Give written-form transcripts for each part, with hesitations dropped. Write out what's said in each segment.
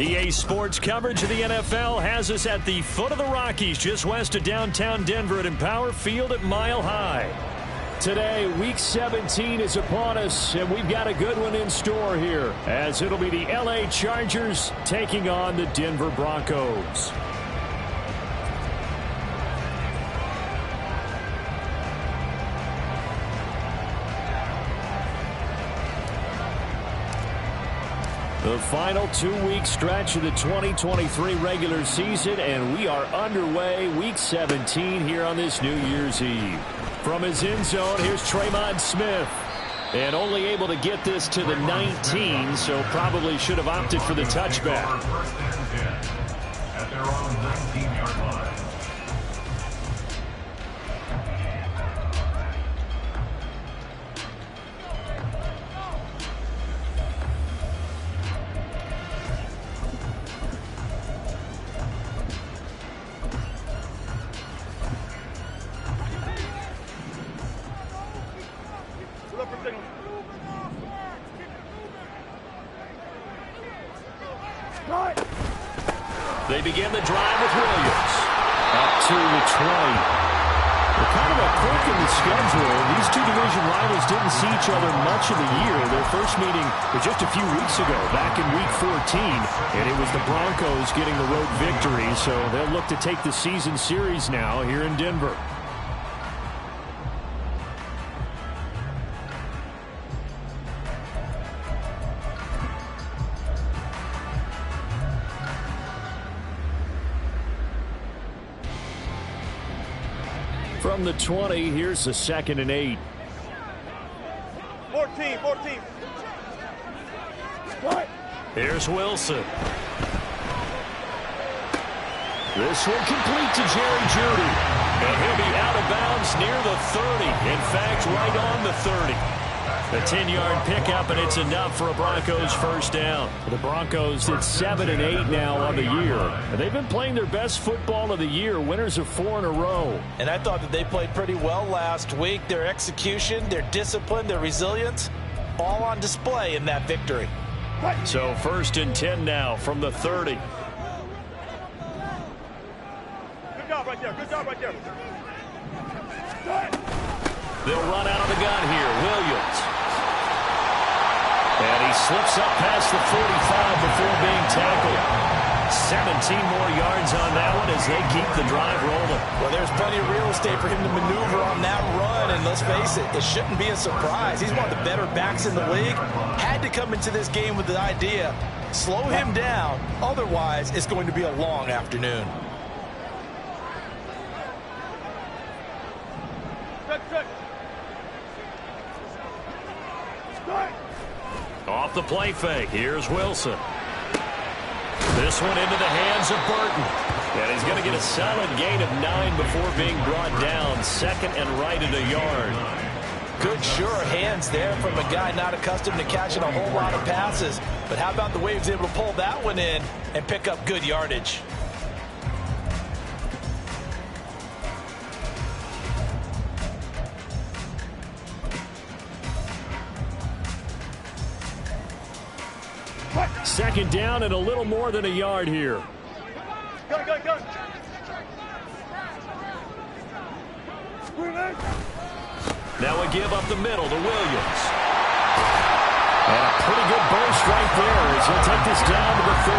EA Sports coverage of the NFL has us at the foot of the Rockies, just west of downtown Denver at Empower Field at Mile High. Today, Week 17 is upon us, and we've got a good one in store here, as it'll be the LA Chargers taking on the Denver Broncos. The final 2-week stretch of the 2023 regular season, and we are underway Week 17 here on this New Year's Eve. From his end zone, here's Tremont Smith. And only able to get this to the 19, so probably should have opted for the touchback. First and 10 at their own 19-yard line. They begin the drive with Williams. Up to the 20. Well, kind of a quirk in the schedule. These two division rivals didn't see each other much of the year. Their first meeting was just a few weeks ago, back in Week 14. And it was the Broncos getting the road victory, so they'll look to take the season series now here in Denver. From the 20, here's the 2nd and 8. 14. Here's Wilson. This one complete to Jerry Jeudy. And he'll be out of bounds near the 30. In fact, right on the 30. A 10-yard pickup, and it's enough for a Broncos first down. The Broncos at 7-8 now on the year. And they've been playing their best football of the year, winners of 4 in a row. And I thought that they played pretty well last week. Their execution, their discipline, their resilience, all on display in that victory. So 1st and 10 now from the 30. Good job right there. They'll run out of the gun here. Williams. And he slips up past the 45 before being tackled. 17 more yards on that one as they keep the drive rolling. Well, there's plenty of real estate for him to maneuver on that run, and let's face it, it shouldn't be a surprise. He's one of the better backs in the league. Had to come into this game with the idea, slow him down, otherwise it's going to be a long afternoon. Off the play fake, here's Wilson. This one into the hands of Burton. And he's going to get a solid gain of 9 before being brought down. 2nd and right at a yard. Good, sure hands there from a guy not accustomed to catching a whole lot of passes. But how about the way he was able to pull that one in and pick up good yardage? Second down and a little more than a yard here. Go. Now a give up the middle to Williams. And a pretty good burst right there as he'll take this down to the 33.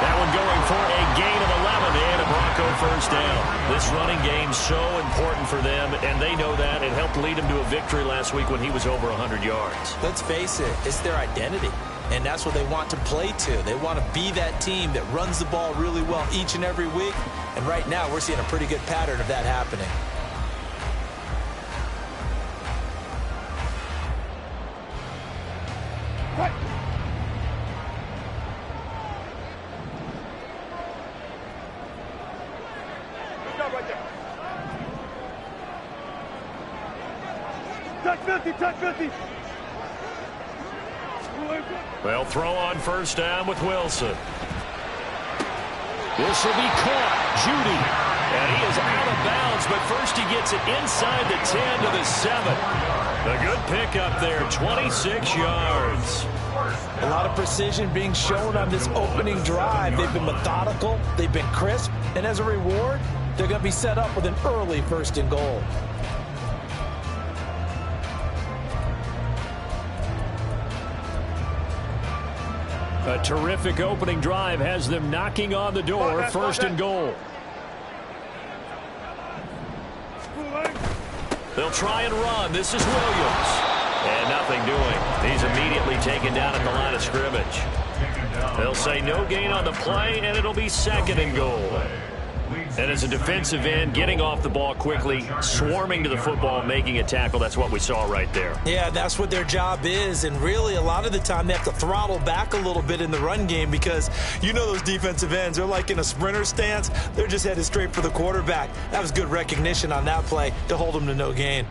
That one going for a gain of 11 and a Bronco first down. This running game's so important for them, and they know that. It helped lead them to a victory last week when he was over 100 yards. Let's face it, it's their identity. And that's what they want to play to. They want to be that team that runs the ball really well each and every week. And right now, we're seeing a pretty good pattern of that happening. Good job right there. Touch 50. They'll throw on first down with Wilson. This will be caught. Jeudy. And he is out of bounds, but first he gets it inside the 10 to the 7. A good pickup there, 26 yards. A lot of precision being shown on this opening drive. They've been methodical, they've been crisp, and as a reward, they're going to be set up with an early 1st and goal. A terrific opening drive has them knocking on the door. 1st and goal. They'll try and run. This is Williams. And nothing doing. He's immediately taken down at the line of scrimmage. They'll say no gain on the play, and it'll be 2nd and goal. And as a defensive end, getting off the ball quickly, swarming to the football, making a tackle, that's what we saw right there. Yeah, that's what their job is, and really a lot of the time they have to throttle back a little bit in the run game because you know those defensive ends, they're like in a sprinter stance. They're just headed straight for the quarterback. That was good recognition on that play to hold them to no gain.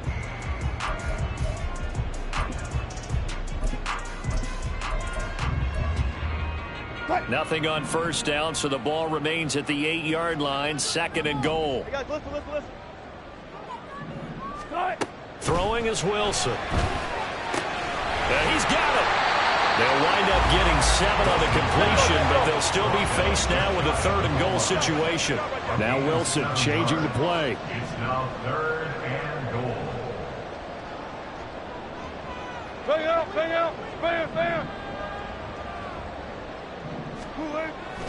Nothing on 1st down, so the ball remains at the 8-yard line. 2nd and goal. Hey guys, listen. Throwing is Wilson. And he's got it. They'll wind up getting 7 on the completion, but they'll still be faced now with a 3rd and goal situation. Now Wilson changing the play. It's now 3rd and goal. Bang out.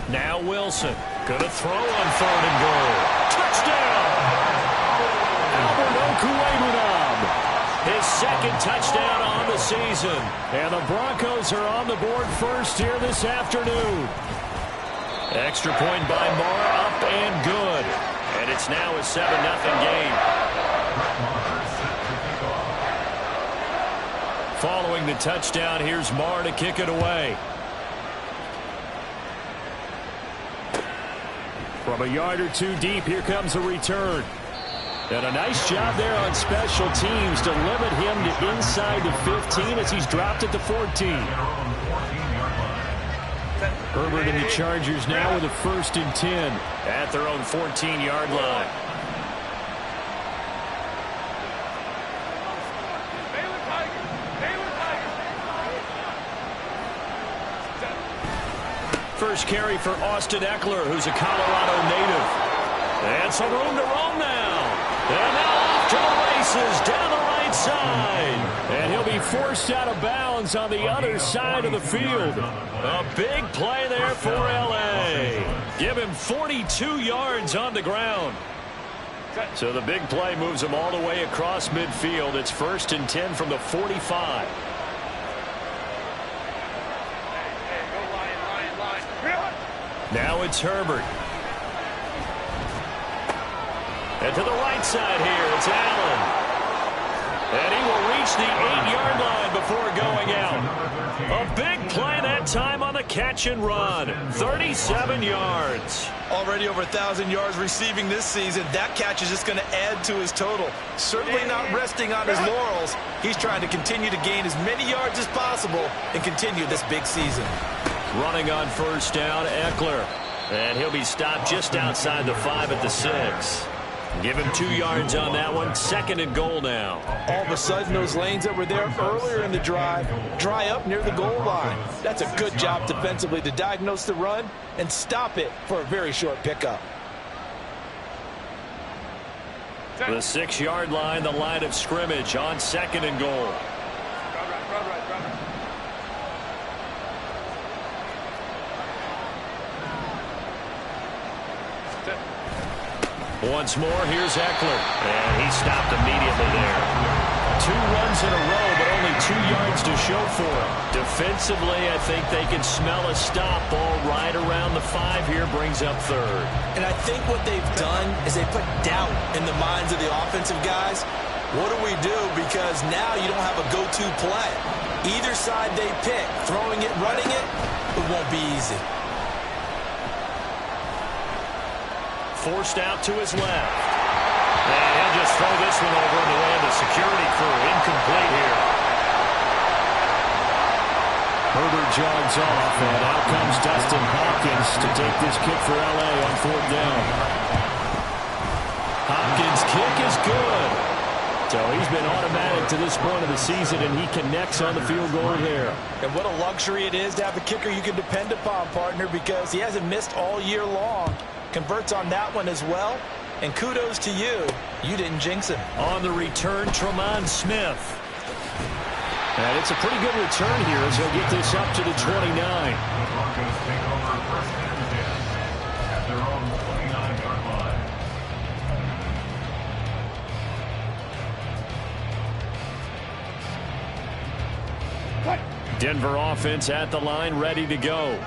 Now Wilson gonna throw on 3rd and goal. Touchdown! Albert Okwuegbunam, his 2nd touchdown on the season. And the Broncos are on the board first here this afternoon. Extra point by Marr, up and good. And it's now a 7-0 game. Following the touchdown, here's Marr to kick it away. From a yard or 2 deep, here comes a return. And a nice job there on special teams to limit him to inside the 15 as he's dropped at the 14. Herbert and the Chargers now with a 1st and 10 at their own 14-yard line. First carry for Austin Eckler, who's a Colorado native. And some room to roam now. And now off to the races down the right side. And he'll be forced out of bounds on the other side of the field. A big play there for L.A. Give him 42 yards on the ground. So the big play moves him all the way across midfield. It's 1st and 10 from the 45. Now it's Herbert. And to the right side here, it's Allen. And he will reach the 8-yard line before going out. A big play that time on the catch and run. 37 yards. Already over 1,000 yards receiving this season. That catch is just going to add to his total. Certainly not resting on his laurels. He's trying to continue to gain as many yards as possible and continue this big season. Running on 1st down, Eckler. And he'll be stopped just outside the 5 at the 6. Give him 2 yards on that one. 2nd and goal now. All of a sudden, those lanes that were there earlier in the drive dry up near the goal line. That's a good job defensively to diagnose the run and stop it for a very short pickup. The 6-yard line, the line of scrimmage on 2nd and goal. Once more, here's Eckler. And he stopped immediately there. 2 runs in a row, but only 2 yards to show for it. Defensively, I think they can smell a stop. Ball right around the 5 here, brings up 3rd. And I think what they've done is they put doubt in the minds of the offensive guys. What do we do? Because now you don't have a go-to play. Either side they pick, throwing it, running it, it won't be easy. Forced out to his left. And he'll just throw this one over in the way of the security crew. Incomplete here. Herbert jogs off, and out comes Dustin Hopkins to take this kick for L.A. on 4th down. Hopkins' kick is good. So he's been automatic to this point of the season, and he connects on the field goal there. And what a luxury it is to have a kicker you can depend upon, partner, because he hasn't missed all year long. Converts on that one as well. And kudos to you. You didn't jinx him. On the return, Tremont Smith. And it's a pretty good return here as he'll get this up to the 29. The Broncos take over first and 10 at their own 29-yard line. Denver offense at the line, ready to go.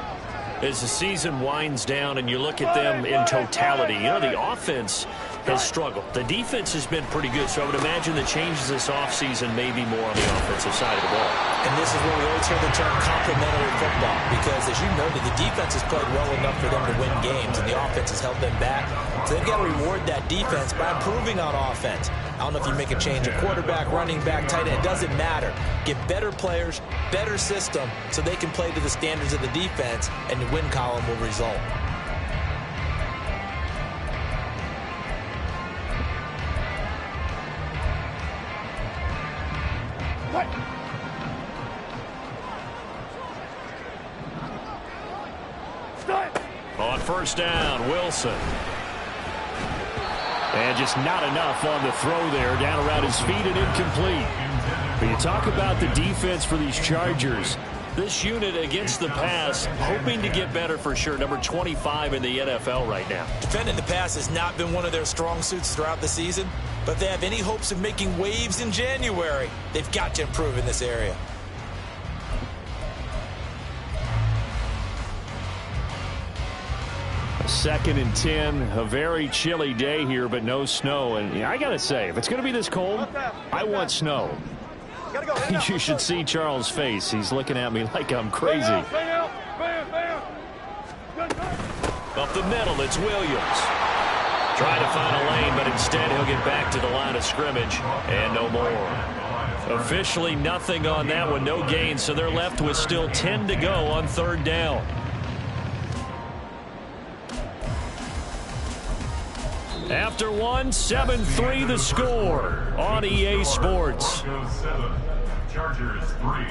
As the season winds down and you look at them in totality, you know, the offense has struggled. The defense has been pretty good, so I would imagine the changes this offseason may be more on the offensive side of the ball. And this is where we always hear the term complementary football, because as you noted, the defense has played well enough for them to win games, and the offense has held them back. So they've got to reward that defense by improving on offense. I don't know if you make a change at quarterback, running back, tight end. It doesn't matter. Get better players, better system, so they can play to the standards of the defense, and the win column will result. On first down, Wilson. And just not enough on the throw there, down around his feet and incomplete. But you talk about the defense for these Chargers. This unit against the pass, hoping to get better for sure. Number 25 in the NFL right now. Defending the pass has not been one of their strong suits throughout the season, but if they have any hopes of making waves in January, they've got to improve in this area. Second and 10, a very chilly day here, but no snow. And I got to say, if it's going to be this cold, I want snow. You should see Charles' face. He's looking at me like I'm crazy. Up the middle, it's Williams. Trying to find a lane, but instead he'll get back to the line of scrimmage, and no more. Officially nothing on that one, no gain, so they're left with still 10 to go on third down. After one, 7-3 the score on EA Sports. Broncos 7, Chargers 3.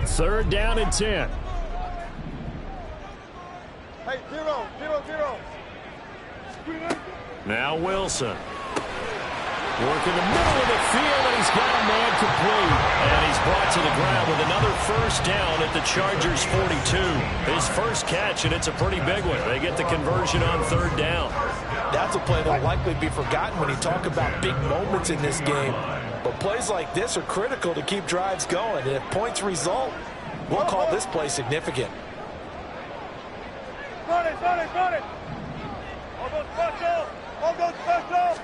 Third down and 10. Hey, 0, 0, 0. Now Wilson. Working the middle of the field, and he's got a man complete. And he's brought to the ground with another first down at the Chargers' 42. His first catch, and it's a pretty big one. They get the conversion on third down. That's a play that will likely be forgotten when you talk about big moments in this game. But plays like this are critical to keep drives going. And if points result, we'll call this play significant. Run it, run it, run it. All goes special. All goes special.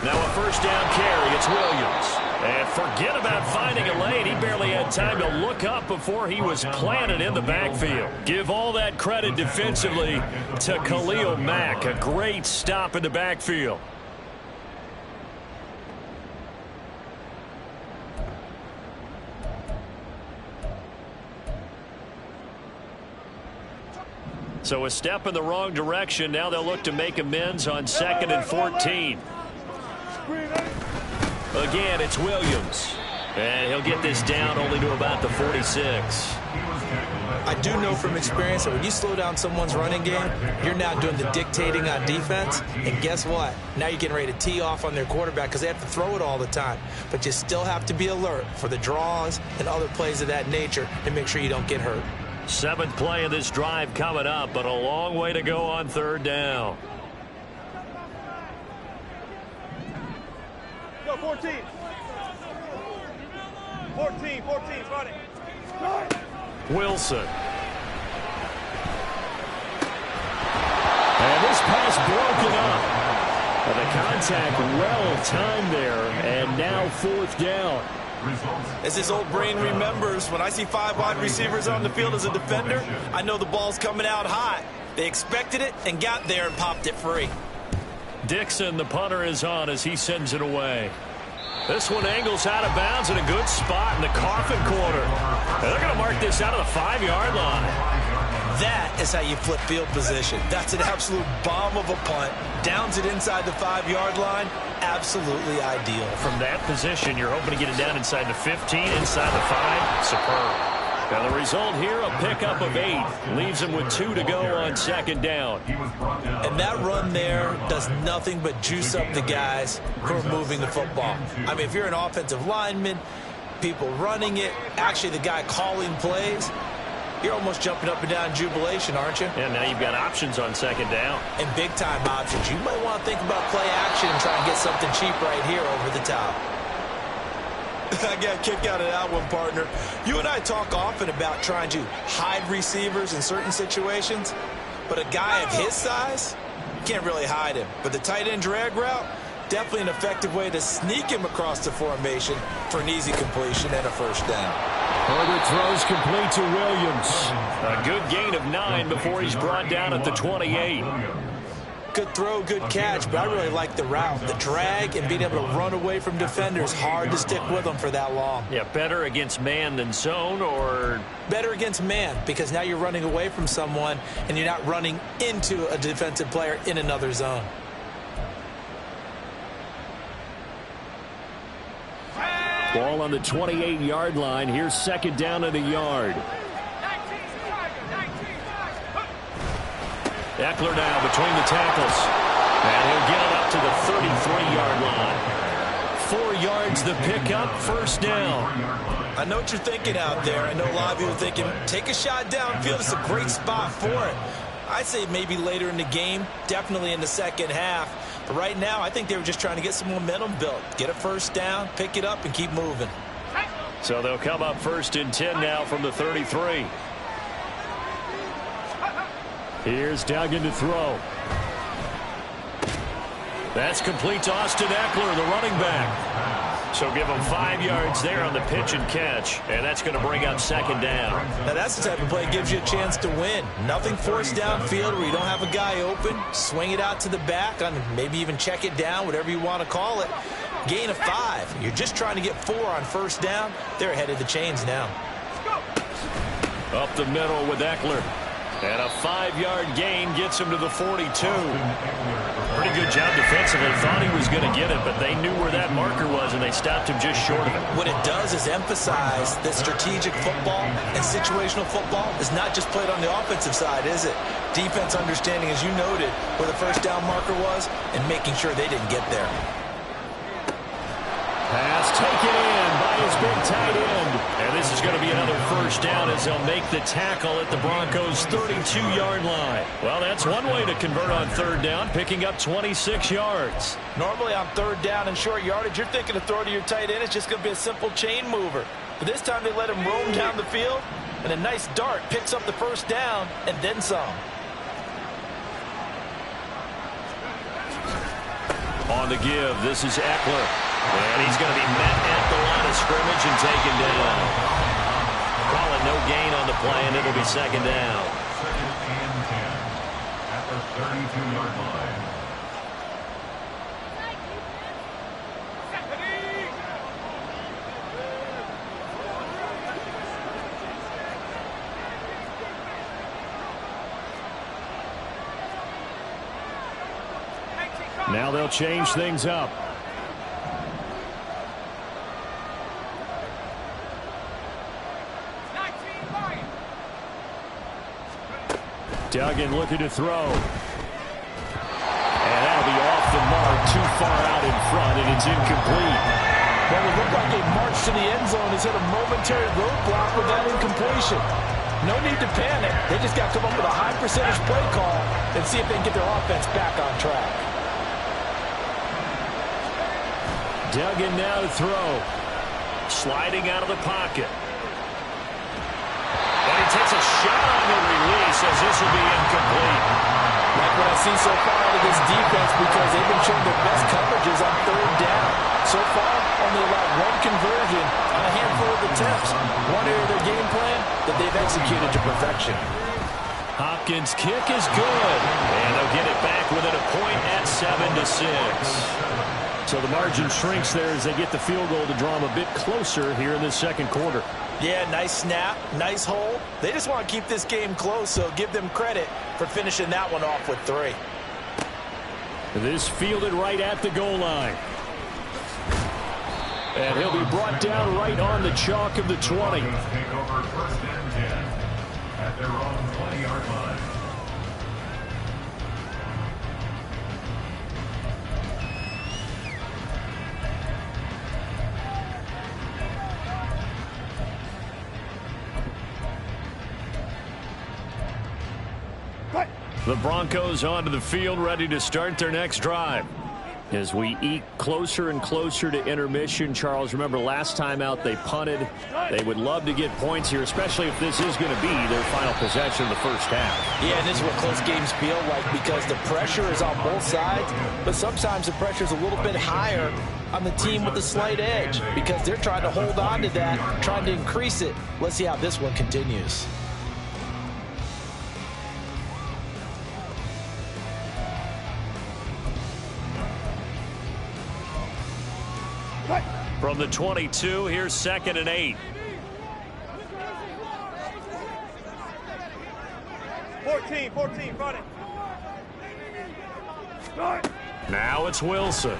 Now a first down carry. It's Williams. And forget about finding a lane. He barely had time to look up before he was planted in the backfield. Give all that credit defensively to Khalil Mack. A great stop in the backfield. So a step in the wrong direction. Now they'll look to make amends on 2nd and 14. Again, it's Williams. And he'll get this down only to about the 46. I do know from experience that when you slow down someone's running game, you're now doing the dictating on defense. And guess what? Now you're getting ready to tee off on their quarterback because they have to throw it all the time. But you still have to be alert for the draws and other plays of that nature to make sure you don't get hurt. 7th play of this drive coming up, but a long way to go on third down. Go, 14. 14, run it. Wilson. And this pass broken up. And the contact well timed there, and now 4th down. As his old brain remembers, when I see 5 wide receivers on the field as a defender, I know the ball's coming out hot. They expected it and got there and popped it free. Dixon, the punter, is on as he sends it away. This one angles out of bounds in a good spot in the coffin corner. And they're going to mark this out of the 5-yard line. That is how you flip field position. That's an absolute bomb of a punt. Downs it inside the 5-yard line. Absolutely ideal. From that position, you're hoping to get it down inside the 15, inside the 5. Superb. Now the result here, a pickup of 8. Leaves them with 2 to go on second down. And that run there does nothing but juice up the guys who are moving the football. I mean, if you're an offensive lineman, people running it, actually the guy calling plays, you're almost jumping up and down in jubilation, aren't you? Yeah, now you've got options on second down. And big-time options. You might want to think about play action and try and get something cheap right here over the top. I got a kick out of that one, partner. You and I talk often about trying to hide receivers in certain situations, but a guy of his size, you can't really hide him. But the tight end drag route, definitely an effective way to sneak him across the formation for an easy completion and a first down. Herbert throws complete to Williams. A good gain of 9 before he's brought down at the 28. Good throw, good catch, but I really like the route. The drag and being able to run away from defenders, hard to stick with them for that long. Yeah, better against man than zone, or? Better against man, because now you're running away from someone and you're not running into a defensive player in another zone. Ball on the 28-yard line. Here's second down and a yard. Eckler now between the tackles. And he'll get it up to the 33-yard line. 4 yards the pickup, first down. I know what you're thinking out there. I know a lot of you are thinking, take a shot downfield. It's a great spot for it. I'd say maybe later in the game, definitely in the second half. But right now, I think they were just trying to get some momentum built. Get a first down, pick it up, and keep moving. So they'll come up first and 10 now from the 33. Here's Duggan to throw. That's complete to Austin Eckler, the running back. So give him 5 yards there on the pitch and catch, and that's going to bring up second down. Now that's the type of play that gives you a chance to win. Nothing forced downfield where you don't have a guy open. Swing it out to the back, maybe even check it down, whatever you want to call it. Gain of 5. You're just trying to get 4 on first down. They're ahead of the chains now. Up the middle with Eckler. And a 5-yard gain gets him to the 42. Pretty good job defensively. Thought he was going to get it, but they knew where that marker was, and they stopped him just short of it. What it does is emphasize that strategic football and situational football is not just played on the offensive side, is it? Defense understanding, as you noted, where the first down marker was and making sure they didn't get there. Pass taken in by his big tight end. And this is going to be another first down as they'll make the tackle at the Broncos' 32-yard line. Well, that's one way to convert on third down, picking up 26 yards. Normally on third down and short yardage, you're thinking to throw to your tight end. It's just going to be a simple chain mover. But this time they let him roam down the field, and a nice dart picks up the first down and then some. On the give, this is Eckler. And he's going to be met at the line of scrimmage and taken down. Call it no gain on the play, and it'll be second down. Second and 10 at the 32-yard line. Now they'll change things up. Duggan looking to throw. And that'll be off the mark, too far out in front, and it's incomplete. Well, it looked like a march to the end zone has hit a momentary roadblock with that incompletion. No need to panic. They just got to come up with a high percentage play call and see if they can get their offense back on track. Duggan now to throw. Sliding out of the pocket. And he takes a shot on the release as this will be incomplete. Like what I've seen so far out of this defense, because they've been showing their best coverages on third down. So far, only allowed one conversion on a handful of attempts. One area of their game plan that they've executed to perfection. Hopkins' kick is good. And they'll get it back within a point at 7-6. So the margin shrinks there as they get the field goal to draw them a bit closer here in this second quarter. Yeah, nice snap, nice hold. They just want to keep this game close, so give them credit for finishing that one off with 3. This fielded right at the goal line. And he'll be brought down right on the chalk of the 20. Take over first and 10 at their own 20-yard line. The Broncos onto the field, ready to start their next drive. As we eke closer and closer to intermission, Charles, remember last time out they punted. They would love to get points here, especially if this is going to be their final possession of the first half. Yeah, and this is what close games feel like because the pressure is on both sides, but sometimes the pressure is a little bit higher on the team with the slight edge because they're trying to hold on to that, trying to increase it. Let's see how this one continues. From the 22, here's 2nd and 8. 14, run it. Now it's Wilson.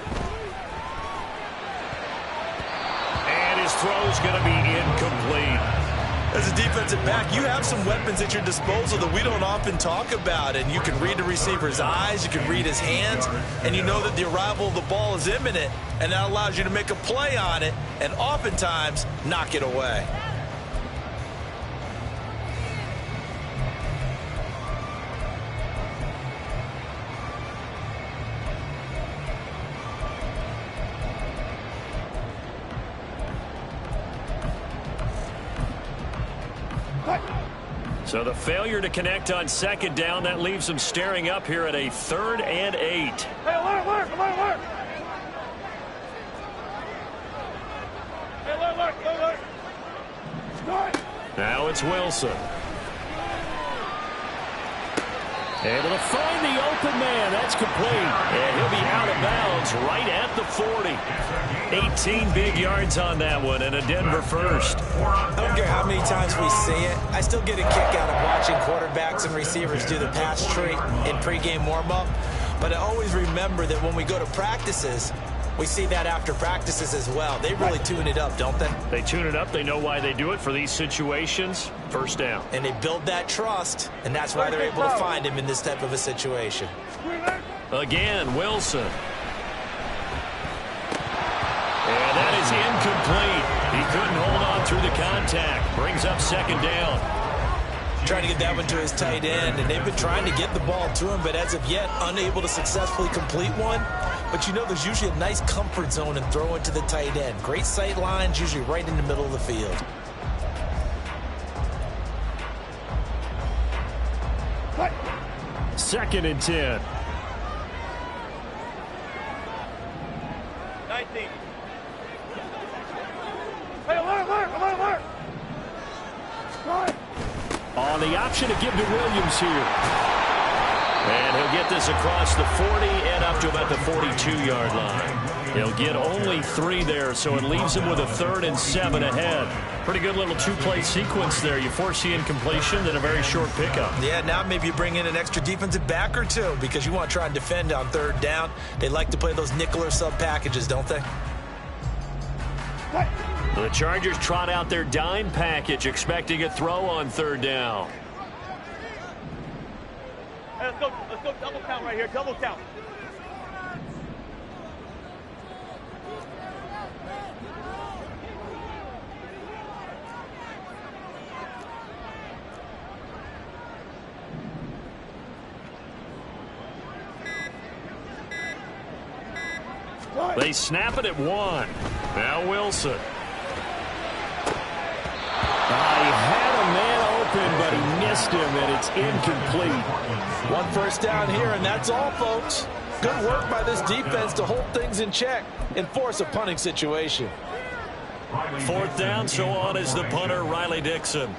And his throw's going to be incomplete. As a defensive back, you have some weapons at your disposal that we don't often talk about, and you can read the receiver's eyes, you can read his hands, and you know that the arrival of the ball is imminent, and that allows you to make a play on it and oftentimes knock it away. So the failure to connect on 2nd down, that leaves them staring up here at a 3rd and 8. Hey, alert. Hey, alert. Now it's Wilson. Able to find the open man. That's complete. And he'll be out of bounds right at the 40. 18 big yards on that one and a Denver first. I don't care how many times we see it. I still get a kick out of watching quarterbacks and receivers do the pass treat in pregame warm-up. But I always remember that when we go to practices, we see that after practices as well. They really tune it up, don't they? They tune it up. They know why they do it for these situations. First down. And they build that trust, and that's why they're able to find him in this type of a situation. Again, Wilson. And that is incomplete. He couldn't hold on through the contact. Brings up 2nd down. Trying to get that one to his tight end, and they've been trying to get the ball to him, but as of yet, unable to successfully complete one. But you know there's usually a nice comfort zone in throwing to the tight end. Great sight lines, usually right in the middle of the field. What? 2nd and 10. 19. Hey, alert. On the option to give to Williams here. And he'll get this across the 40 and up to about the 42-yard line. He'll get only 3 there, so it leaves him with a 3rd and 7 ahead. Pretty good little 2-play sequence there. You force the incompletion, then a very short pickup. Yeah, now maybe you bring in an extra defensive back or two because you want to try and defend on 3rd down. They like to play those nickel or sub packages, don't they? The Chargers trot out their dime package, expecting a throw on 3rd down. Hey, let's go double count right here. Double count. They snap it at 1. Now Wilson. He had a man open, but he missed him, and it's incomplete. 1 first down here, and that's all, folks. Good work by this defense to hold things in check and force a punting situation. 4th down, so on is the punter, Riley Dixon.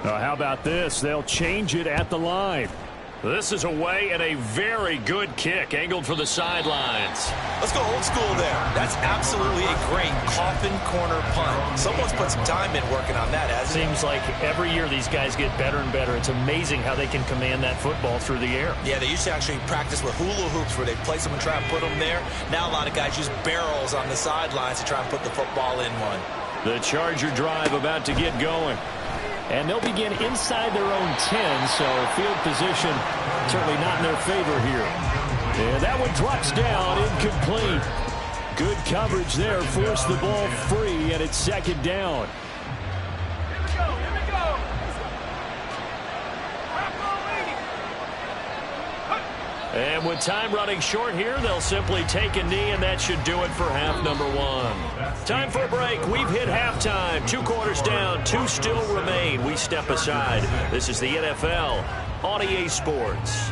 How about this? They'll change it at the line. This is away and a very good kick angled for the sidelines. Let's go old school there. That's absolutely a great coffin corner punt. Someone's put some time in working on that, hasn't it? Seems like every year these guys get better and better. It's amazing how they can command that football through the air. Yeah, they used to actually practice with hula hoops where they place them and try and put them there. Now a lot of guys use barrels on the sidelines to try and put the football in one. The Charger drive about to get going. And they'll begin inside their own 10, so field position certainly not in their favor here. And that one drops down, incomplete. Good coverage there, forced the ball free, and it's second down. Here we go. And with time running short here, they'll simply take a knee, and that should do it for half number one. Time for a break. We've hit halftime. 2 quarters down, 2 still remain. We step aside. This is the NFL on EA Sports.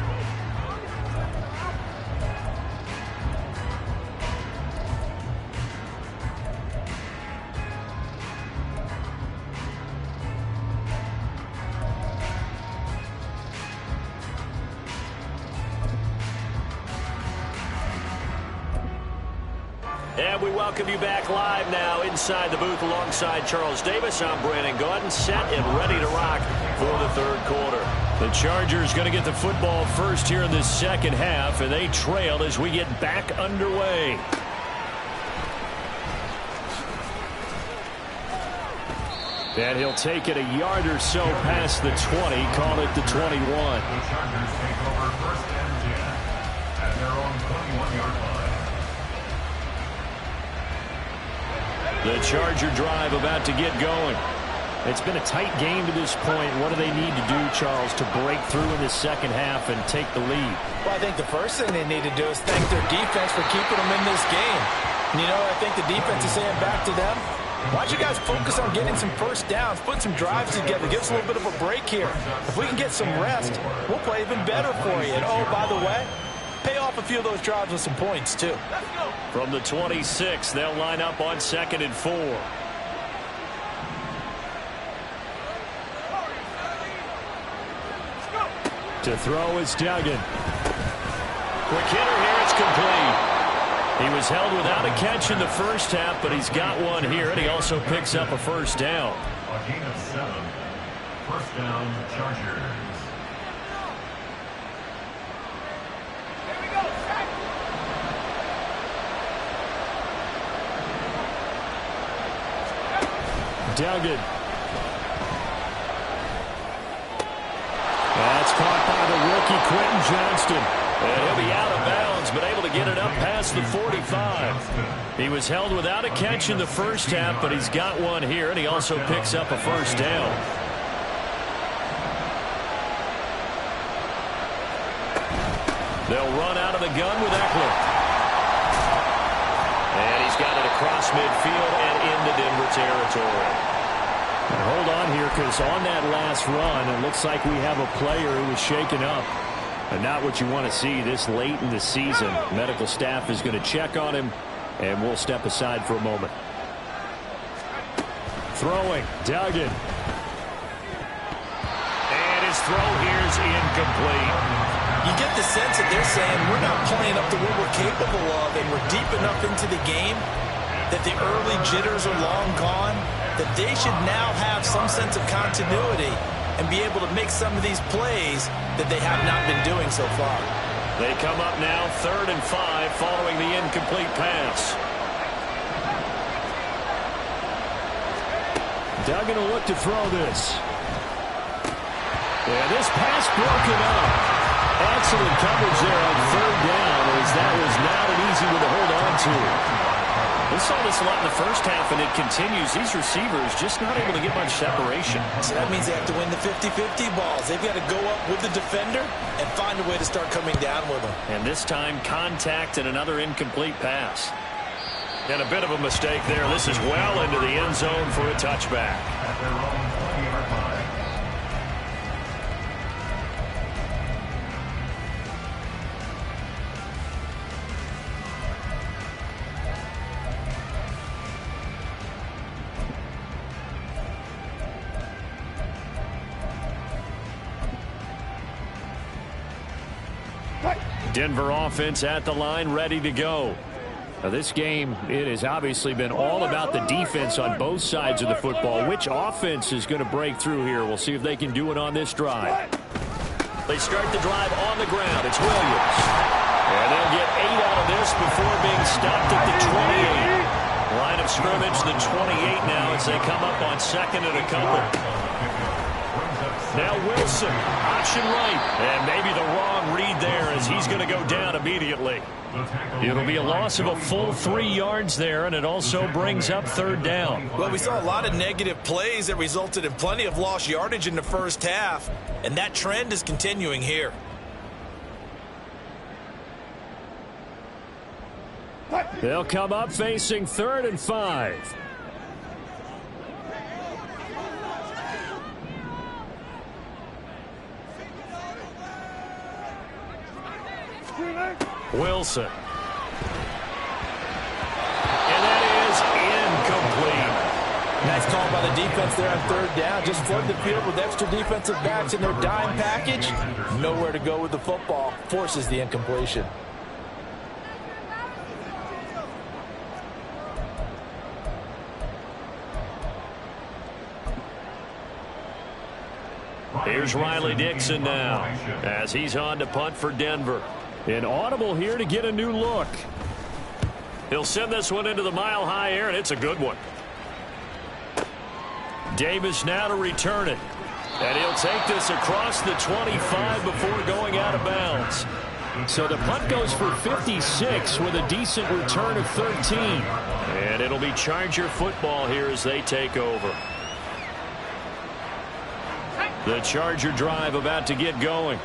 And we welcome you back live now inside the booth alongside Charles Davis. I'm Brandon Gaudin, set and ready to rock for the third quarter. The Chargers going to get the football first here in this second half, and they trail as we get back underway. And he'll take it a yard or so past the 20, call it the 21. The Chargers take over first and 10 at their own 21-yard line. The Charger drive about to get going. It's been a tight game to this point. What do they need to do, Charles, to break through in the second half and take the lead? Well, I think the first thing they need to do is thank their defense for keeping them in this game. And, I think the defense is saying back to them, why don't you guys focus on getting some first downs, put some drives together, give us a little bit of a break here. If we can get some rest, we'll play even better for you. And, oh, by the way, pay off a few of those drives with some points, too. From the 26, they'll line up on 2nd and 4. To throw is Duggan. Quick hitter here, it's complete. He was held without a catch in the first half, but he's got one here, and he also picks up a first down. A gain of 7. First down, Chargers. Duggan. That's caught by the rookie Quentin Johnston. And he'll be out of bounds, but able to get it up past the 45. He was held without a catch in the first half, but he's got one here, and he also picks up a first down. They'll run out of the gun with Eckler. And he's got it across midfield and into Denver territory. And hold on here, because on that last run, it looks like we have a player who was shaken up. And not what you want to see this late in the season. Medical staff is going to check on him, and we'll step aside for a moment. Throwing, Duggan. And his throw here is incomplete. You get the sense that they're saying we're not playing up to what we're capable of, and we're deep enough into the game that the early jitters are long gone, that they should now have some sense of continuity and be able to make some of these plays that they have not been doing so far. They come up now 3rd and 5 following the incomplete pass. Duggan will look to throw this. Yeah, this pass broken up. Excellent coverage there on 3rd down, as that was not an easy one to hold on to. We saw this a lot in the first half, and it continues. These receivers just not able to get much separation. So that means they have to win the 50-50 balls. They've got to go up with the defender and find a way to start coming down with them. And this time, contact and another incomplete pass. And a bit of a mistake there. This is well into the end zone for a touchback. At their own 20-yard line. Denver offense at the line, ready to go. Now this game, it has obviously been all about the defense on both sides of the football. Which offense is going to break through here? We'll see if they can do it on this drive. They start the drive on the ground. It's Williams. And they'll get 8 out of this before being stopped at the 28. Line of scrimmage, the 28 now as they come up on second and a couple. Now Wilson, option right. And maybe the wrong read there as he's going to go down immediately. It'll be a loss of a full 3 yards there, and it also brings up third down. Well, we saw a lot of negative plays that resulted in plenty of lost yardage in the first half, and that trend is continuing here. They'll come up facing 3rd and 5. Wilson. And that is incomplete. Nice call by the defense there on 3rd down. Just flood the field with extra defensive backs in their dime package. Nowhere to go with the football. Forces the incompletion. Here's Riley Dixon now as he's on to punt for Denver. An audible here to get a new look. He'll send this one into the mile-high air, and it's a good one. Davis now to return it. And he'll take this across the 25 before going out of bounds. So the punt goes for 56 with a decent return of 13. And it'll be Charger football here as they take over. The Charger drive about to get going.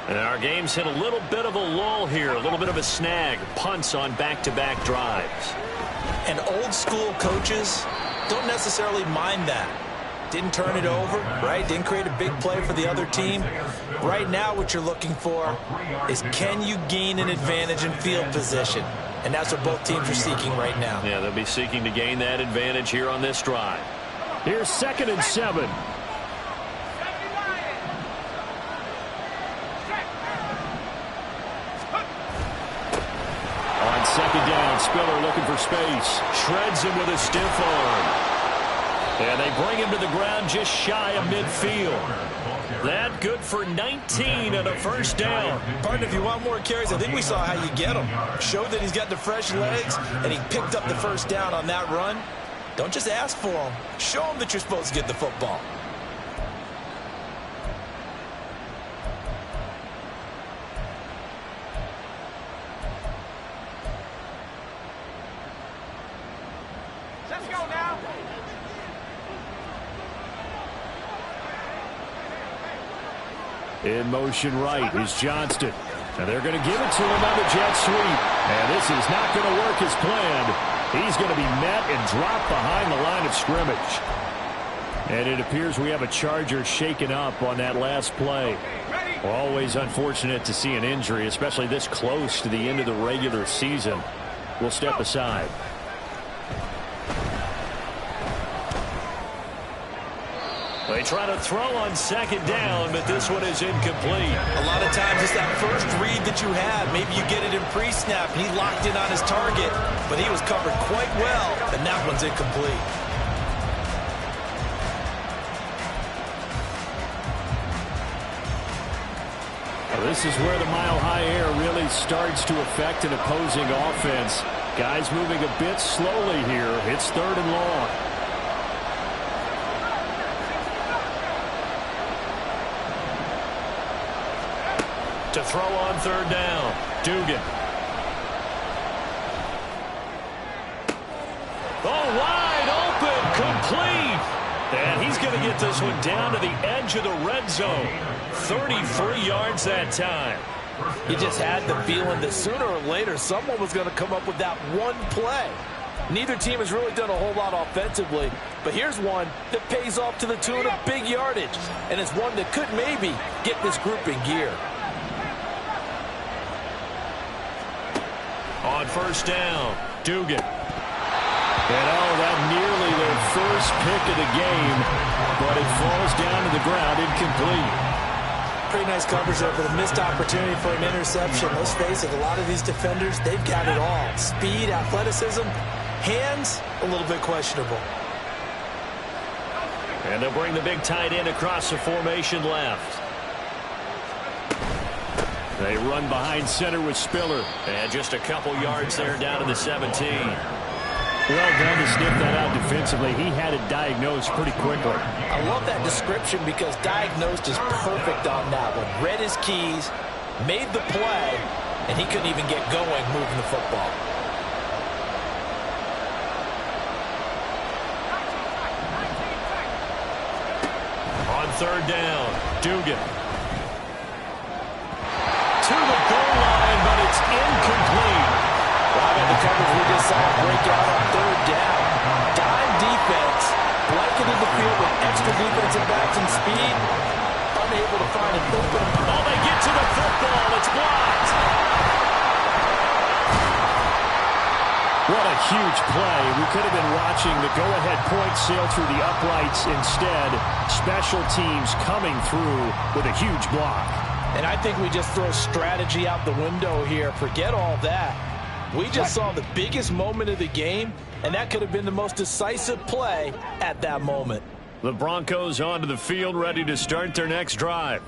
And our game's hit a little bit of a lull here, a little bit of a snag. Punts on back-to-back drives. And old-school coaches don't necessarily mind that. Didn't turn it over, right? Didn't create a big play for the other team. Right now what you're looking for is can you gain an advantage in field position? And that's what both teams are seeking right now. Yeah, they'll be seeking to gain that advantage here on this drive. Here's 2nd and 7. On 2nd down, Spiller looking for space. Shreds him with a stiff arm. And they bring him to the ground just shy of midfield. That good for 19 and a first down. Partner, if you want more carries, I think we saw how you get him. Showed that he's got the fresh legs, and he picked up the first down on that run. Don't just ask for him. Show him that you're supposed to get the football. Let's go now. In motion right is Johnston. And they're going to give it to him on the jet sweep. And this is not going to work as planned. He's going to be met and dropped behind the line of scrimmage. And it appears we have a Charger shaken up on that last play. Always unfortunate to see an injury, especially this close to the end of the regular season. We'll step aside. They try to throw on 2nd down, but this one is incomplete. A lot of times it's that first read that you have. Maybe you get it in pre-snap. He locked in on his target, but he was covered quite well, and that one's incomplete. Well, this is where the mile-high air really starts to affect an opposing offense. Guys moving a bit slowly here. It's 3rd and long. To throw on 3rd down, Dugan. Oh, wide open, complete. And he's going to get this one down to the edge of the red zone. 33 yards that time. He just had the feeling that sooner or later someone was going to come up with that one play. Neither team has really done a whole lot offensively, but here's one that pays off to the tune of big yardage, and it's one that could maybe get this group in gear. On 1st down, Dugan. And that nearly their first pick of the game, but it falls down to the ground incomplete. pretty nice coverage there, but a missed opportunity for an interception. Let's face it, a lot of these defenders, they've got it all. Speed, athleticism, hands, a little bit questionable. And they'll bring the big tight end across the formation left. They run behind center with Spiller. And just a couple yards there down to the 17. Well done to sniff that out defensively. He had it diagnosed pretty quickly. I love that description because diagnosed is perfect on that one. Read his keys, made the play, and he couldn't even get going moving the football. On third down, Dugan. To the goal line, but it's incomplete. Wow, the coverage we just saw break out on third down. Dime defense, blanketed the field with extra defensive backs and speed. Unable to find an open. Oh, they get to the football. It's blocked. What a huge play. We could have been watching the go-ahead point sail through the uprights. Instead, special teams coming through with a huge block. And I think we just throw strategy out the window here. Forget all that. We just saw the biggest moment of the game, and that could have been the most decisive play at that moment. The Broncos onto the field, ready to start their next drive.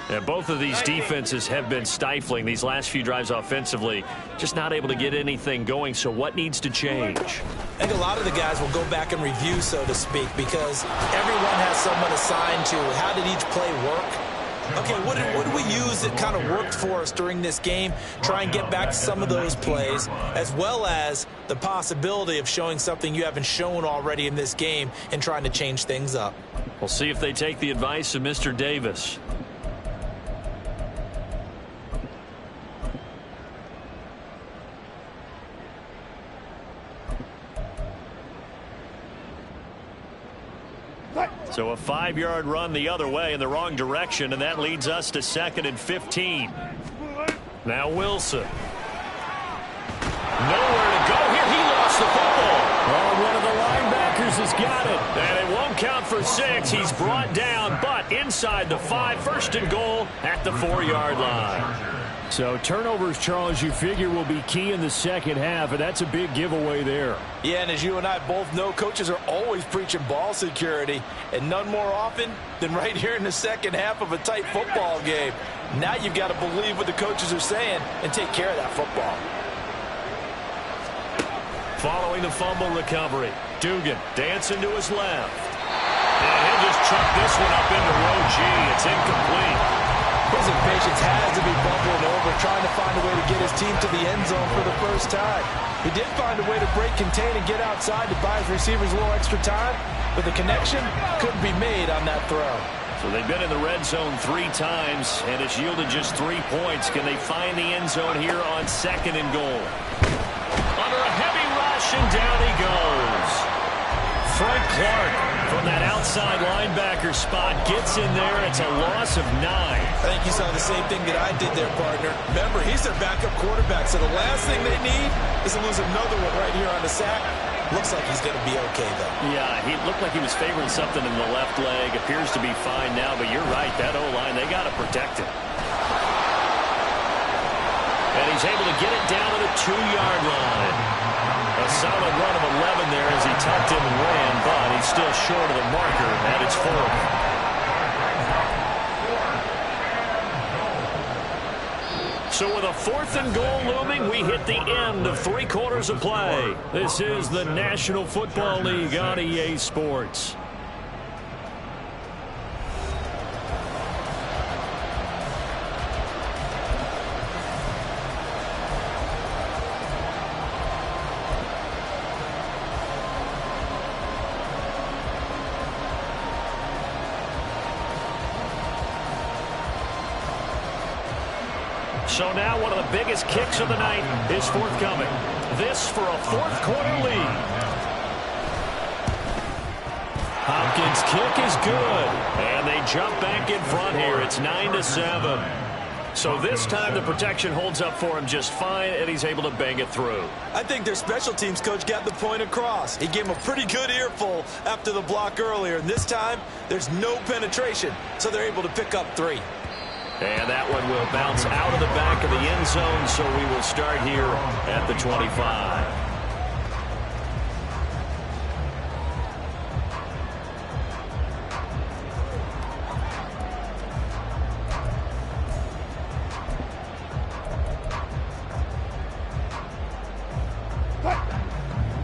And both of these defenses have been stifling these last few drives offensively. Just not able to get anything going, so what needs to change? I think a lot of the guys will go back and review, so to speak, because everyone has someone assigned to how did each play work. Okay, what did we use that kind of worked for us during this game? Try and get back to some of those plays, as well as the possibility of showing something you haven't shown already in this game and trying to change things up. We'll see if they take the advice of Mr. Davis. So a 5-yard run the other way in the wrong direction, and that leads us to 2nd and 15. Now Wilson. Nowhere to go here. He lost the football. Oh, one of the linebackers has got it. And it won't count for 6. He's brought down, but inside the 5. 1st and goal at the 4-yard line. So turnovers, Charles, you figure will be key in the second half, and that's a big giveaway there. Yeah, and as you and I both know, coaches are always preaching ball security, and none more often than right here in the second half of a tight football game. Now you've got to believe what the coaches are saying and take care of that football. Following the fumble recovery, Dugan dancing to his left. And he'll just chuck this one up into row G. It's incomplete. His impatience has to be bubbling over, trying to find a way to get his team to the end zone for the first time. He did find a way to break, contain, and get outside to buy his receivers a little extra time, but the connection couldn't be made on that throw. So they've been in the red zone 3 times, and it's yielded just 3 points. Can they find the end zone here on 2nd and goal? Under a heavy rush, and down he goes. Frank Clark from that outside linebacker spot gets in there. It's a loss of 9. I think you saw the same thing that I did there, partner. Remember, he's their backup quarterback, so the last thing they need is to lose another one right here on the sack. Looks like he's going to be okay, though. Yeah, he looked like he was favoring something in the left leg. Appears to be fine now, but you're right. That O-line, they got to protect him. And he's able to get it down to the 2-yard line. A solid run of 11 there as he tucked in and ran, but he's still short of the marker, and it's 4th. So with a 4th and goal looming, we hit the end of 3 quarters of play. This is the National Football League on EA Sports. So now one of the biggest kicks of the night is forthcoming. This for a 4th quarter lead. Hopkins' kick is good. And they jump back in front here. It's 9-7. So this time the protection holds up for him just fine, and he's able to bang it through. I think their special teams coach got the point across. He gave him a pretty good earful after the block earlier. And this time, there's no penetration, so they're able to pick up 3. And that one will bounce out of the back of the end zone, so we will start here at the 25.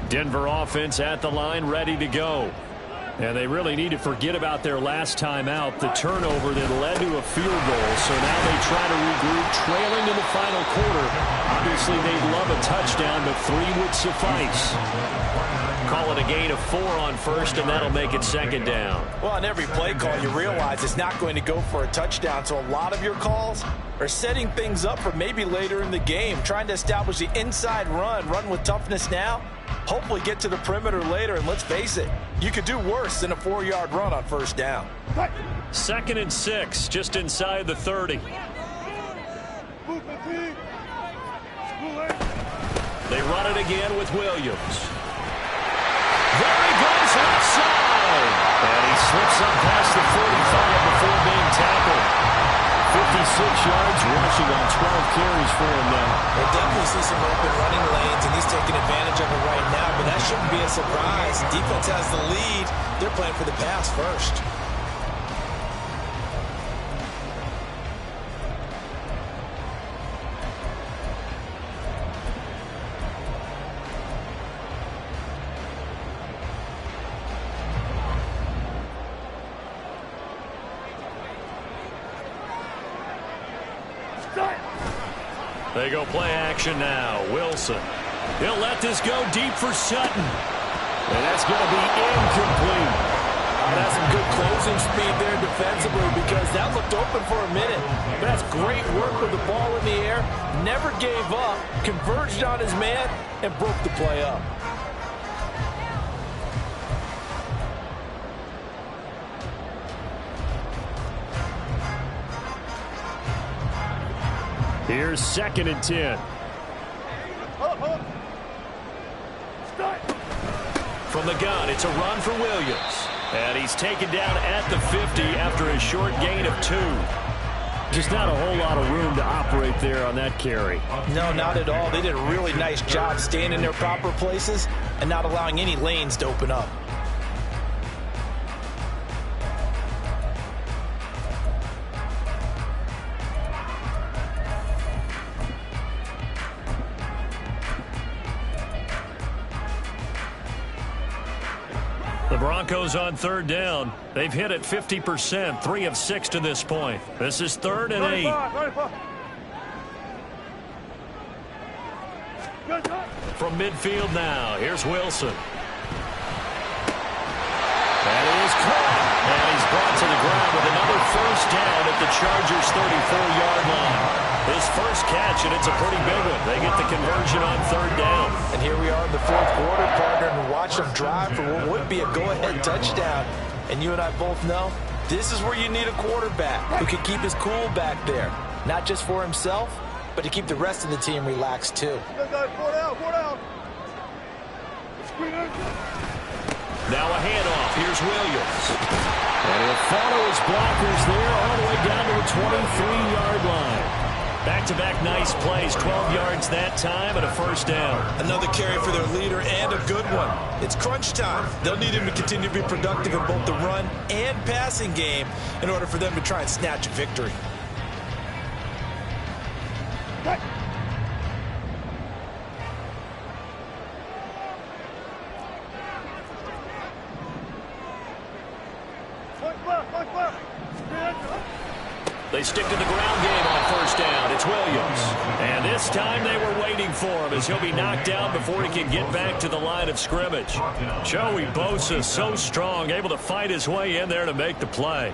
Denver offense at the line, ready to go. And they really need to forget about their last time out, the turnover that led to a field goal. So now they try to regroup, trailing in the final quarter. Obviously, they'd love a touchdown, but 3 would suffice. Call it a gain of 4 on first, and that'll make it second down. Well, on every play call, you realize it's not going to go for a touchdown. So a lot of your calls are setting things up for maybe later in the game, trying to establish the inside run with toughness now. Hopefully get to the perimeter later, and let's face it, you could do worse than a 4-yard run on first down. 2nd and 6, just inside the 30. They run it again with Williams. There he goes left side. And he slips up past the 45 before being tackled. 56 yards rushing on 12 carries for him now. We'll definitely see some open running lanes, and he's taking advantage of it right now, but that shouldn't be a surprise. Defense has the lead. They're playing for the pass first. They go play action now. Wilson. He'll let this go deep for Sutton. And that's going to be incomplete. That's some good closing speed there defensively, because that looked open for a minute. But that's great work with the ball in the air. Never gave up, converged on his man, and broke the play up. Here's 2nd and 10. From the gun, it's a run for Williams. And he's taken down at the 50 after a short gain of 2. Just not a whole lot of room to operate there on that carry. No, not at all. They did a really nice job staying in their proper places and not allowing any lanes to open up. The Broncos on 3rd down. They've hit it 50%, 3 of 6 to this point. This is 3rd and 8. From midfield now, here's Wilson. That is caught. And he's brought to the ground with another first down at the Chargers' 34-yard line. His first catch, and it's a pretty big one. They get the conversion on 3rd down. And here we are in the 4th quarter, partner, and watch them drive for what would be a go-ahead touchdown. And you and I both know this is where you need a quarterback who can keep his cool back there. Not just for himself, but to keep the rest of the team relaxed too. Now a handoff. Here's Williams. And he'll follow his blockers there all the way down to the 23-yard line. Back-to-back nice plays, 12 yards that time and a first down. Another carry for their leader and a good one. It's crunch time. They'll need him to continue to be productive in both the run and passing game in order for them to try and snatch a victory. They stick to the ground game on first down. It's Williams. And this time they were waiting for him as he'll be knocked down before he can get back to the line of scrimmage. Joey Bosa, so strong, able to fight his way in there to make the play.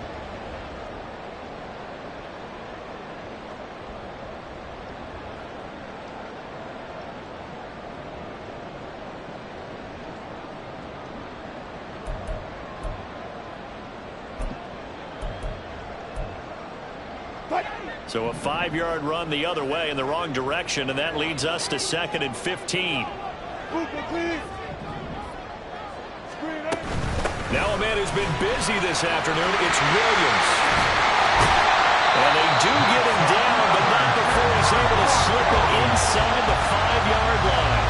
So a 5-yard run the other way in the wrong direction, and that leads us to 2nd and 15. Now a man who's been busy this afternoon, it's Williams. And they do get him down, but not before he's able to slip it inside the 5-yard line.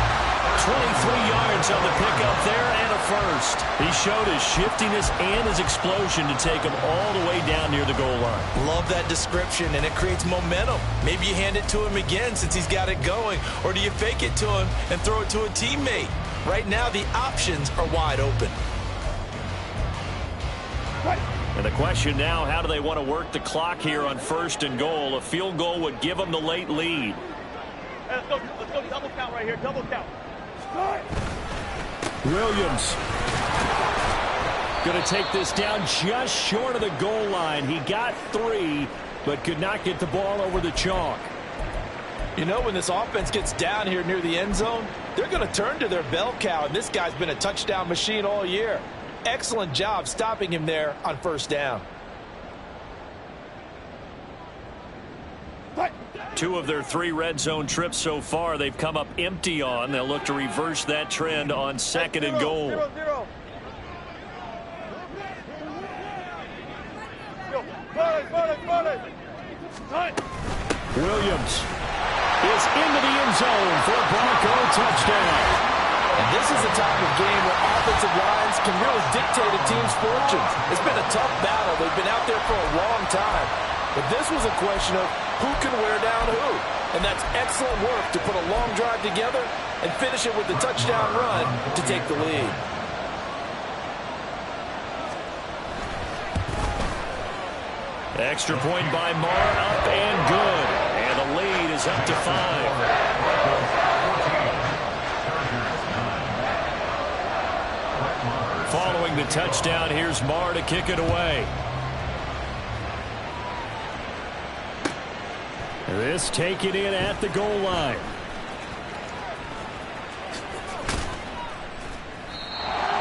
23 yards on the pickup there and a first. He showed his shiftiness and his explosion to take him all the way down near the goal line. Love that description, and it creates momentum. Maybe you hand it to him again since he's got it going, or do you fake it to him and throw it to a teammate? Right now, the options are wide open. And the question now, how do they want to work the clock here on 1st and goal? A field goal would give them the late lead. Hey, let's go double count right here, double count. Williams going to take this down just short of the goal line. He got 3, but could not get the ball over the chalk. You know, when this offense gets down here near the end zone, they're going to turn to their bell cow, and this guy's been a touchdown machine all year. Excellent job stopping him there on 1st down. 2 of their 3 red zone trips so far they've come up empty on. They'll look to reverse that trend on 2nd and goal. 0-0. Williams is into the end zone for a Bronco touchdown. And this is a type of game where offensive lines can really dictate a team's fortunes. It's been a tough battle. They've been out there for a long time. But this was a question of who can wear down who. And that's excellent work to put a long drive together and finish it with a touchdown run to take the lead. Extra point by Marr, up and good. And the lead is up to 5. Following the touchdown, here's Marr to kick it away. This taken in at the goal line.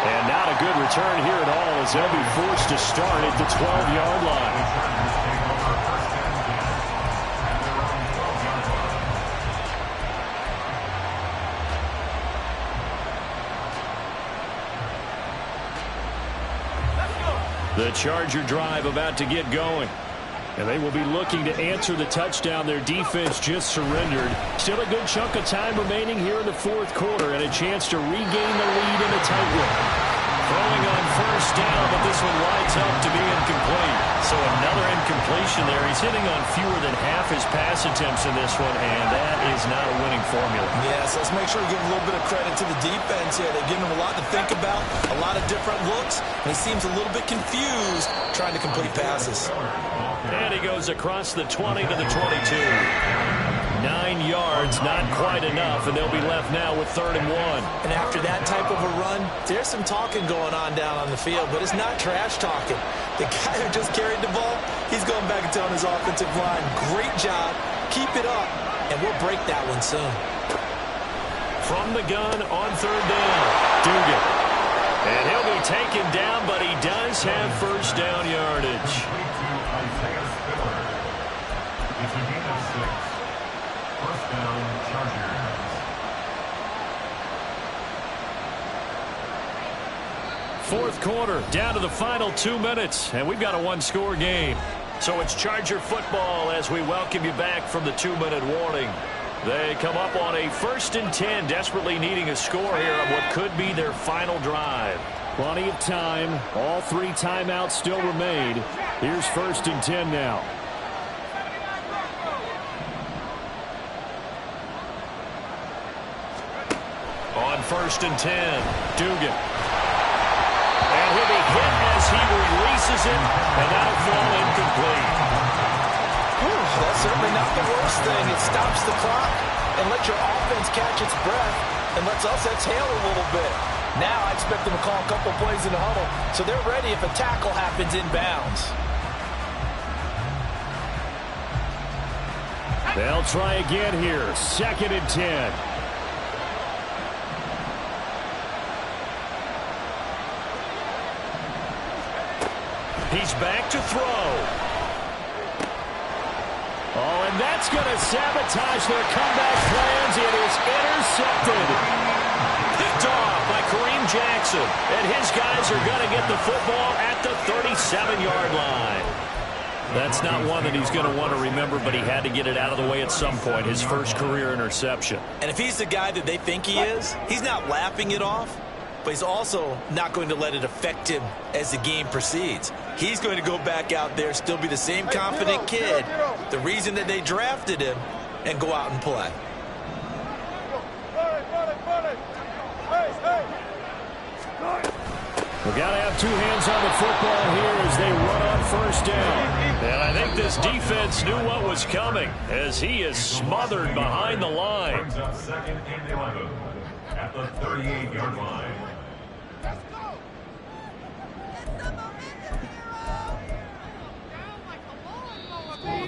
And not a good return here at all as they'll be forced to start at the 12-yard line. The Charger drive about to get going. And they will be looking to answer the touchdown their defense just surrendered. Still a good chunk of time remaining here in the 4th quarter and a chance to regain the lead in a tight one. Throwing on 1st down, but this one lights up to be incomplete. So another incompletion there. He's hitting on fewer than half his pass attempts in this one, and that is not a winning formula. Yes, let's make sure we give a little bit of credit to the defense here. They've given him a lot to think about, a lot of different looks, and he seems a little bit confused trying to complete passes. And he goes across the 20 to the 22. 9 yards, not quite enough, and they'll be left now with 3rd and 1. And after that type of a run, there's some talking going on down on the field, but it's not trash talking. The guy who just carried the ball, he's going back and telling his offensive line, great job, keep it up, and we'll break that one soon. From the gun on 3rd down, Dugan. And he'll be taken down, but he does have 1st down yardage. It's a gain of 6. 1st down, Chargers. Fourth quarter, down to the final 2 minutes, and we've got a 1-score game. So it's Charger football as we welcome you back from the 2-minute warning. They come up on a 1st and 10, desperately needing a score here on what could be their final drive. Plenty of time. All 3 timeouts still remain. Here's 1st and 10 now. On 1st and 10, Dugan. And he'll be hit as he releases it, and that'll fall incomplete. That's certainly not the worst thing. It stops the clock and lets your offense catch its breath and lets us exhale a little bit. Now I expect them to call a couple plays in the huddle, so they're ready if a tackle happens inbounds. They'll try again here. 2nd and 10. He's back to throw. Oh, and that's going to sabotage their comeback plans. It is intercepted. Picked off by Kareem Jackson. And his guys are going to get the football at the 37-yard line. That's not one that he's going to want to remember, but he had to get it out of the way at some point, his first career interception. And if he's the guy that they think he is, he's not laughing it off, but he's also not going to let it affect him as the game proceeds. He's going to go back out there, still be the same confident kid, the reason that they drafted him, and go out and play. We've got to have two hands on the football here as they run on first down. And I think this defense knew what was coming as he is smothered behind the line. Brings up 2nd and 11 at the 38-yard line.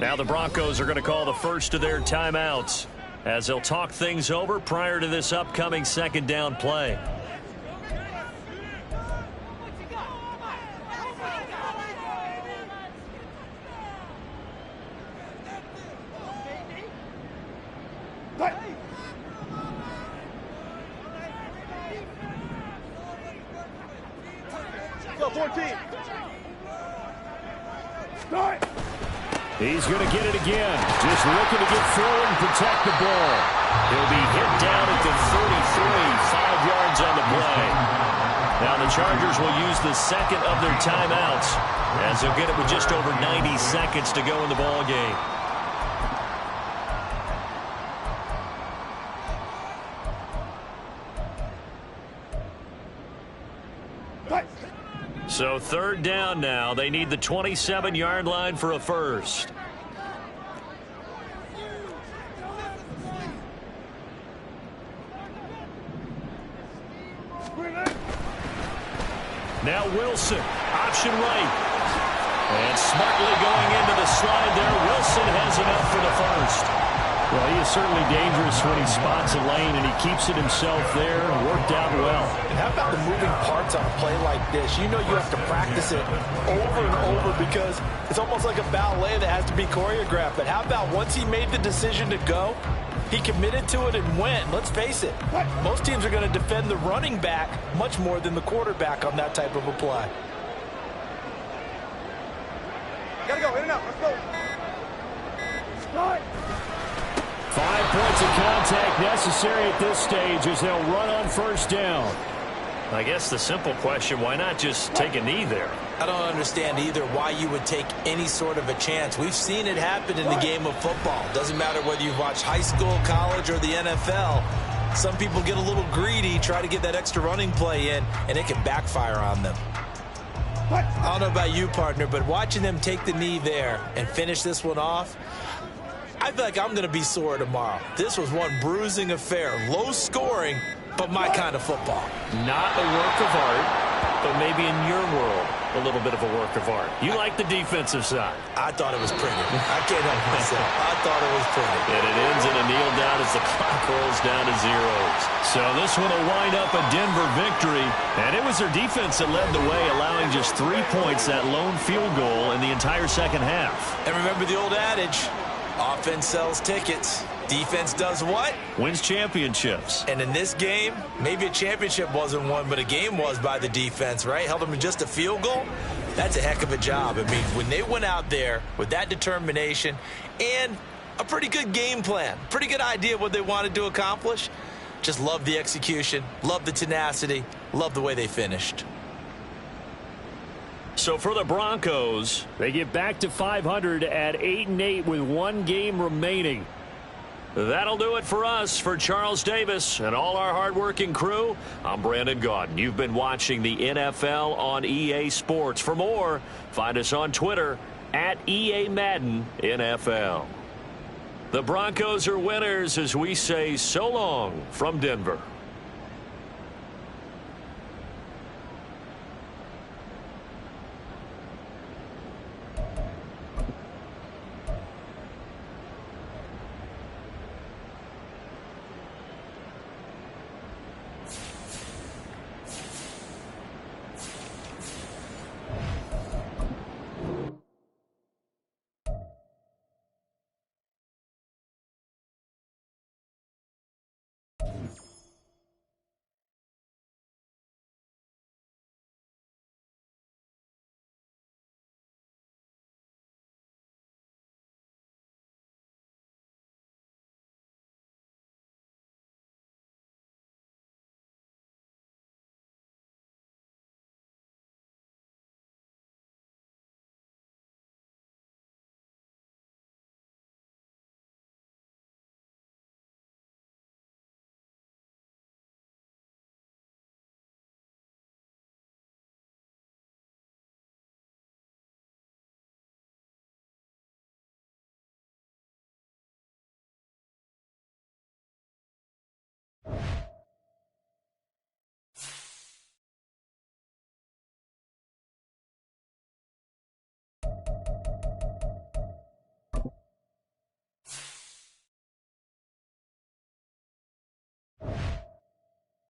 Now the Broncos are going to call the first of their timeouts as they'll talk things over prior to this upcoming 2nd down play. He's going to get it again. Just looking to get forward and protect the ball. He'll be hit down at the 33, 5 yards on the play. Now the Chargers will use the second of their timeouts as they'll get it with just over 90 seconds to go in the ball game. So 3rd down now. They need the 27-yard line for a first. Now Wilson, option right. And smartly going into the slide there. Wilson has enough for the first. Well, he is certainly dangerous when he spots a lane, and he keeps it himself there and worked out well. And how about the moving parts on a play like this? You know you have to practice it over and over because it's almost like a ballet that has to be choreographed. But how about once he made the decision to go, he committed to it and went. Let's face it, most teams are going to defend the running back much more than the quarterback on that type of a play. Gotta go, in and out, let's go. Start. 5 points of contact necessary at this stage as they'll run on first down. I guess the simple question, why not just take a knee there? I don't understand either why you would take any sort of a chance. We've seen it happen in the game of football. Doesn't matter whether you've watched high school, college, or the NFL. Some people get a little greedy, try to get that extra running play in, and it can backfire on them. I don't know about you, partner, but watching them take the knee there and finish this one off, I feel like I'm going to be sore tomorrow. This was one bruising affair. Low scoring, but my kind of football. Not a work of art, but maybe in your world, a little bit of a work of art. You like the defensive side. I thought it was pretty. I can't help myself. I thought it was pretty. And it ends in a kneel down as the clock rolls down to zeros. So this one will wind up a Denver victory. And it was their defense that led the way, allowing just 3 points, that lone field goal in the entire second half. And remember the old adage, offense sells tickets. Defense does what? Wins championships. And in this game, maybe a championship wasn't won, but a game was by the defense, right? Held them to just a field goal. That's a heck of a job. I mean, when they went out there with that determination and a pretty good game plan, pretty good idea of what they wanted to accomplish, just love the execution, love the tenacity, love the way they finished. So for the Broncos, they get back to 500 at 8-8 with 1 game remaining. That'll do it for us. For Charles Davis and all our hardworking crew, I'm Brandon Gaudin. You've been watching the NFL on EA Sports. For more, find us on Twitter at EA Madden NFL. The Broncos are winners as we say so long from Denver.